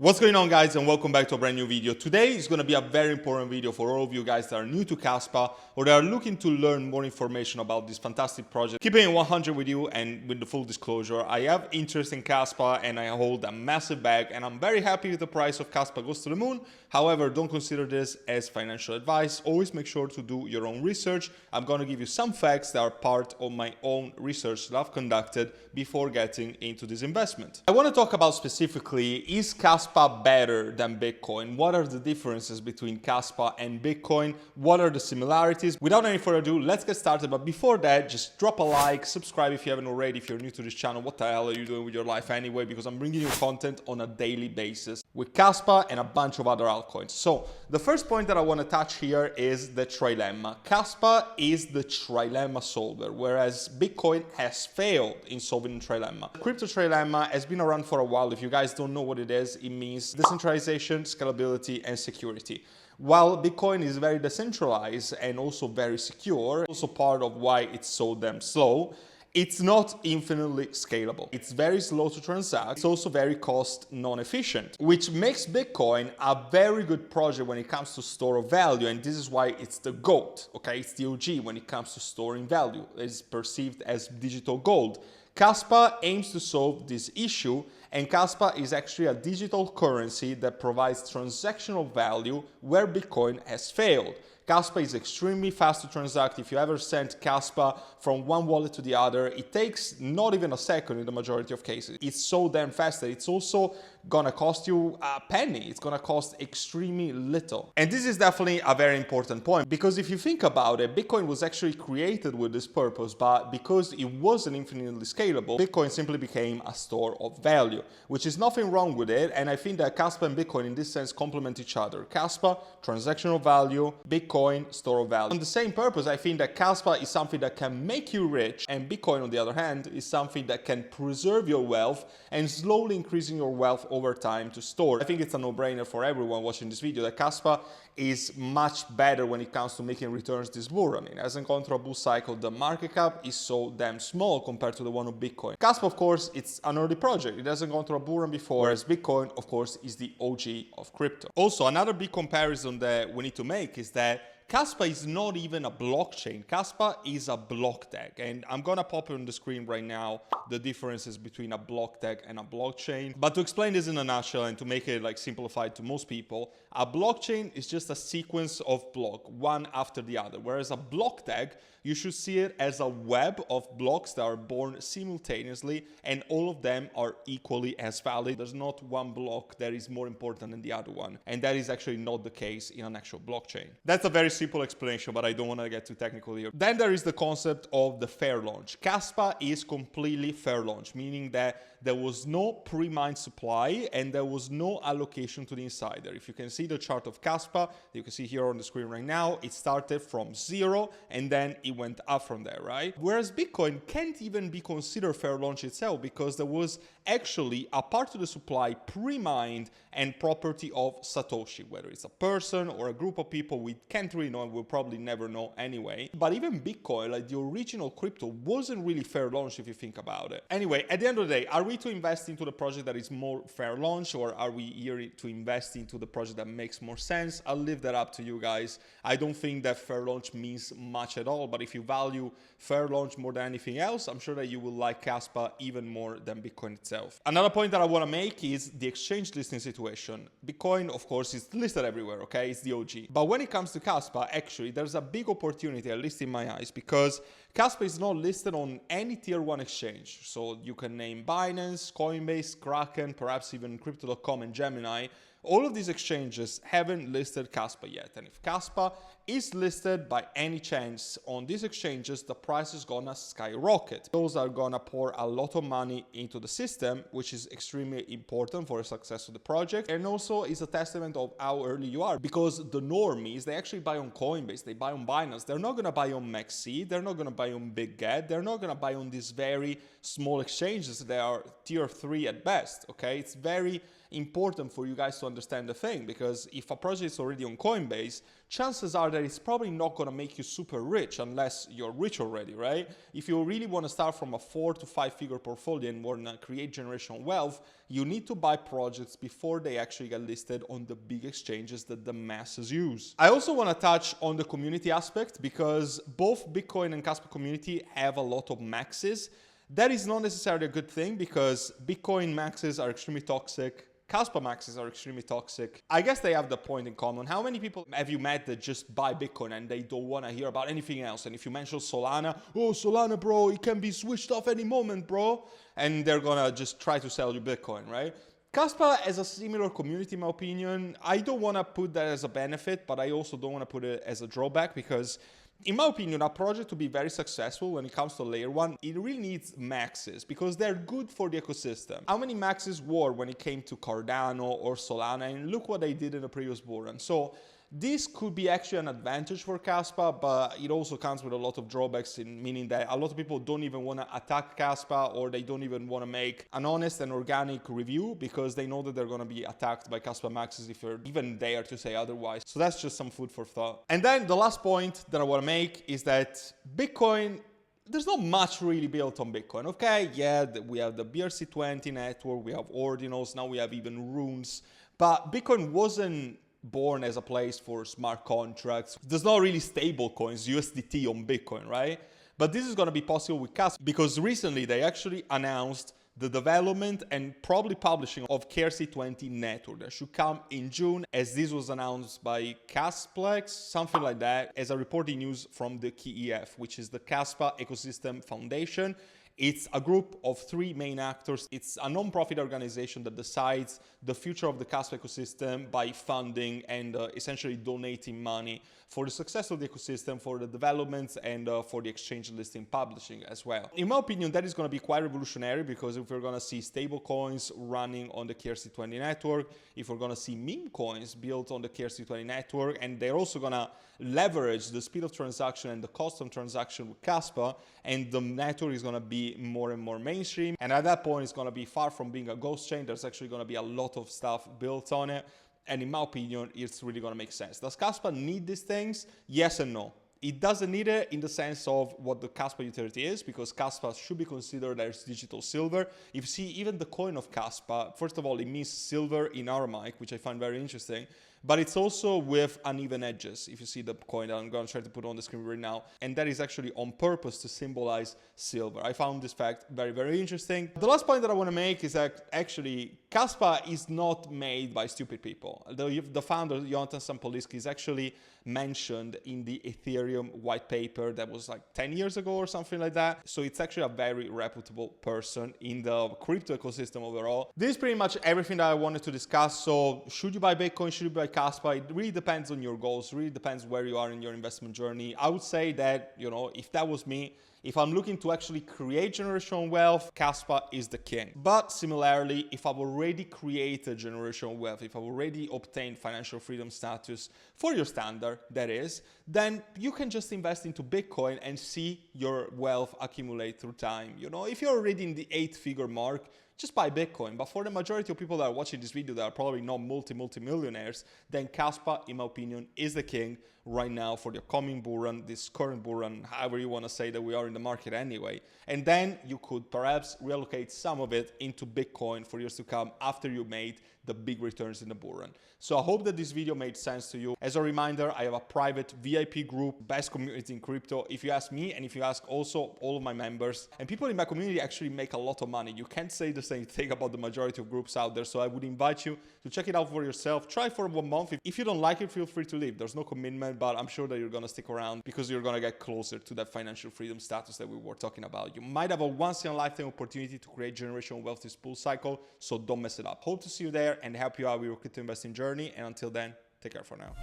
What's going on, guys, and welcome back to a brand new video. Today is going to be a very important video for all of you guys that are new to Kaspa or that are looking to learn more information about this fantastic project. Keeping it 100 with you and with the full disclosure, I have interest in Kaspa and I hold a massive bag and I'm very happy with the price of Kaspa goes to the moon. However, don't consider this as financial advice. Always make sure to do your own research. I'm going to give you some facts that are part of my own research that I've conducted before getting into this investment. I want to talk about specifically, is Kaspa better than Bitcoin? What are the differences between Kaspa and Bitcoin? What are the similarities? Without any further ado, let's get started. But before that, just drop a like, subscribe if you haven't already. If you're new to this channel, what the hell are you doing with your life anyway? Because I'm bringing you content on a daily basis with Kaspa and a bunch of other altcoins. So the first point that I want to touch here is the trilemma. Kaspa is the trilemma solver, whereas Bitcoin has failed in solving the trilemma. Crypto trilemma has been around for a while. If you guys don't know what it is, it means decentralization, scalability, and security. While Bitcoin is very decentralized and also very secure, also part of why it's so damn slow, it's not infinitely scalable. It's very slow to transact. It's also very cost non-efficient, which makes Bitcoin a very good project when it comes to store of value. And this is why it's the GOAT, okay? It's the OG when it comes to storing value. It's perceived as digital gold. Kaspa aims to solve this issue, and Kaspa is actually a digital currency that provides transactional value where Bitcoin has failed. Kaspa is extremely fast to transact. If you ever send Kaspa from one wallet to the other, it takes not even a second in the majority of cases. It's so damn fast that it's also gonna cost you a penny. It's gonna cost extremely little. And this is definitely a very important point, because if you think about it, Bitcoin was actually created with this purpose, but because it wasn't infinitely scalable, Bitcoin simply became a store of value, which is nothing wrong with it. And I think that Kaspa and Bitcoin in this sense complement each other. Kaspa, transactional value, Bitcoin, store of value. On the same purpose, I think that Kaspa is something that can make you rich, and Bitcoin, on the other hand, is something that can preserve your wealth and slowly increasing your wealth over time to store. I think it's a no-brainer for everyone watching this video that Kaspa is much better when it comes to making returns this bull run. It hasn't gone through a bull cycle. The market cap is so damn small compared to the one of Bitcoin. Kaspa, of course, it's an early project. It hasn't gone through a bull run before, whereas Bitcoin, of course, is the OG of crypto. Also, another big comparison that we need to make is that Kaspa is not even a blockchain. Kaspa is a block tag. And I'm gonna pop on the screen right now the differences between a block tag and a blockchain. But to explain this in a nutshell and to make it like simplified to most people, a blockchain is just a sequence of blocks, one after the other. Whereas a block tag, you should see it as a web of blocks that are born simultaneously and all of them are equally as valid. There's not one block that is more important than the other one. And that is actually not the case in an actual blockchain. That's a very simple explanation, but I don't want to get too technical here. Then there is the concept of the fair launch. Kaspa is completely fair launch, meaning that there was no pre-mined supply and there was no allocation to the insider. If you can see the chart of Kaspa, you can see here on the screen right now, it started from 0 and then it went up from there, right? Whereas Bitcoin can't even be considered fair launch itself because there was actually a part of the supply pre-mined and property of Satoshi, whether it's a person or a group of people, we can't really know and we'll probably never know anyway. But even Bitcoin, like the original crypto, wasn't really fair launch if you think about it. Anyway, at the end of the day, are we to invest into the project that is more fair launch, or are we here to invest into the project that makes more sense? I'll leave that up to you guys. I don't think that fair launch means much at all, but if you value fair launch more than anything else, I'm sure that you will like Kaspa even more than Bitcoin itself. Another point that I want to make is the exchange listing situation. Bitcoin, of course, is listed everywhere, okay? It's the OG. But when it comes to Kaspa, actually, there's a big opportunity, at least in my eyes, because Kaspa is not listed on any tier 1 exchange. So you can name Binance, Coinbase, Kraken, perhaps even Crypto.com and Gemini. All of these exchanges haven't listed Kaspa yet. And if Kaspa is listed by any chance on these exchanges, the price is gonna skyrocket. Those are gonna pour a lot of money into the system, which is extremely important for the success of the project. And also is a testament of how early you are, because the normies, they actually buy on Coinbase, they buy on Binance. They're not gonna buy on Maxi, they're not gonna buy on Big Get, they're not gonna buy on these very small exchanges that are tier 3 at best, okay? It's very important for you guys to understand the thing, because if a project is already on Coinbase, chances are that it's probably not going to make you super rich unless you're rich already, right? If you really want to start from a 4 to 5 figure portfolio and want to create generational wealth, you need to buy projects before they actually get listed on the big exchanges that the masses use. I also want to touch on the community aspect, because both Bitcoin and Kaspa community have a lot of maxes. That is not necessarily a good thing, because Bitcoin maxes are extremely toxic. Kaspa maxes are extremely toxic. I guess they have the point in common. How many people have you met that just buy Bitcoin and they don't want to hear about anything else? And if you mention Solana, oh, Solana, bro, it can be switched off any moment, bro. And they're gonna just try to sell you Bitcoin, right? Kaspa has a similar community, in my opinion. I don't want to put that as a benefit, but I also don't want to put it as a drawback, because in my opinion, a project to be very successful when it comes to layer 1, it really needs maxes, because they're good for the ecosystem. How many maxes were when it came to Cardano or Solana, and look what they did in the previous bull run. So this could be actually an advantage for Kaspa, but it also comes with a lot of drawbacks, meaning that a lot of people don't even want to attack Kaspa, or they don't even want to make an honest and organic review, because they know that they're going to be attacked by Kaspa maxes if you're even dare to say otherwise. So that's just some food for thought. And then the last point that I want to make is that Bitcoin, there's not much really built on Bitcoin, okay? Yeah, we have the BRC20 network, we have ordinals, now we have even runes, but Bitcoin wasn't born as a place for smart contracts. There's not really stable coins, USDT on Bitcoin, right? But this is going to be possible with KAS, because recently they actually announced the development and probably publishing of KRC20 network that should come in June, as this was announced by Kasplex, something like that, as a reporting news from the KEF, which is the Kaspa Ecosystem Foundation. It's a group of 3 main actors. It's a non-profit organization that decides the future of the Kaspa ecosystem by funding and essentially donating money for the success of the ecosystem, for the developments, and for the exchange listing publishing as well. In my opinion, that is going to be quite revolutionary, because if we're going to see stable coins running on the KRC20 network, if we're going to see meme coins built on the KRC20 network, and they're also going to leverage the speed of transaction and the cost of transaction with Kaspa, and the network is going to be more and more mainstream, and at that point it's going to be far from being a ghost chain. There's actually going to be a lot of stuff built on it, and in my opinion it's really going to make sense. Does Kaspa need these things? Yes and no. It doesn't need it in the sense of what the Kaspa utility is, because Kaspa should be considered as digital silver. If you see even the coin of Kaspa, first of all, it means silver in Aramaic, which I find very interesting, but it's also with uneven edges. If you see the coin that I'm going to try to put on the screen right now, and that is actually on purpose to symbolize silver. I found this fact very, very interesting. The last point that I want to make is that actually Kaspa is not made by stupid people. The founder, Jonathan Sampoliski, is actually mentioned in the Ethereum white paper that was like 10 years ago or something like that. So it's actually a very reputable person in the crypto ecosystem overall. This is pretty much everything that I wanted to discuss. So should you buy Bitcoin? Should you buy Kaspa? It really depends on your goals. It really depends where you are in your investment journey. I would say that, you know, if that was me, if I'm looking to actually create generational wealth, Kaspa is the king. But similarly, if I've already created generational wealth, if I've already obtained financial freedom status for your standard, that is, then you can just invest into Bitcoin and see your wealth accumulate through time. You know, if you're already in the 8-figure mark, just buy Bitcoin. But for the majority of people that are watching this video that are probably not multi-millionaires, then Kaspa, in my opinion, is the king right now for the upcoming bull run, this current bull run, however you want to say that we are in the market anyway. And then you could perhaps reallocate some of it into Bitcoin for years to come after you made the big returns in the bull run. So I hope that this video made sense to you. As a reminder, I have a private VIP group, best community in crypto. If you ask me, and if you ask also all of my members, and people in my community actually make a lot of money. You can't say the same thing about the majority of groups out there. So I would invite you to check it out for yourself. Try for 1 month. If you don't like it, feel free to leave. There's no commitment, but I'm sure that you're going to stick around because you're going to get closer to that financial freedom status that we were talking about. You might have a once-in-a-lifetime opportunity to create generational wealth this bull cycle, so don't mess it up. Hope to see you there and help you out with your crypto investing journey. And until then, take care for now.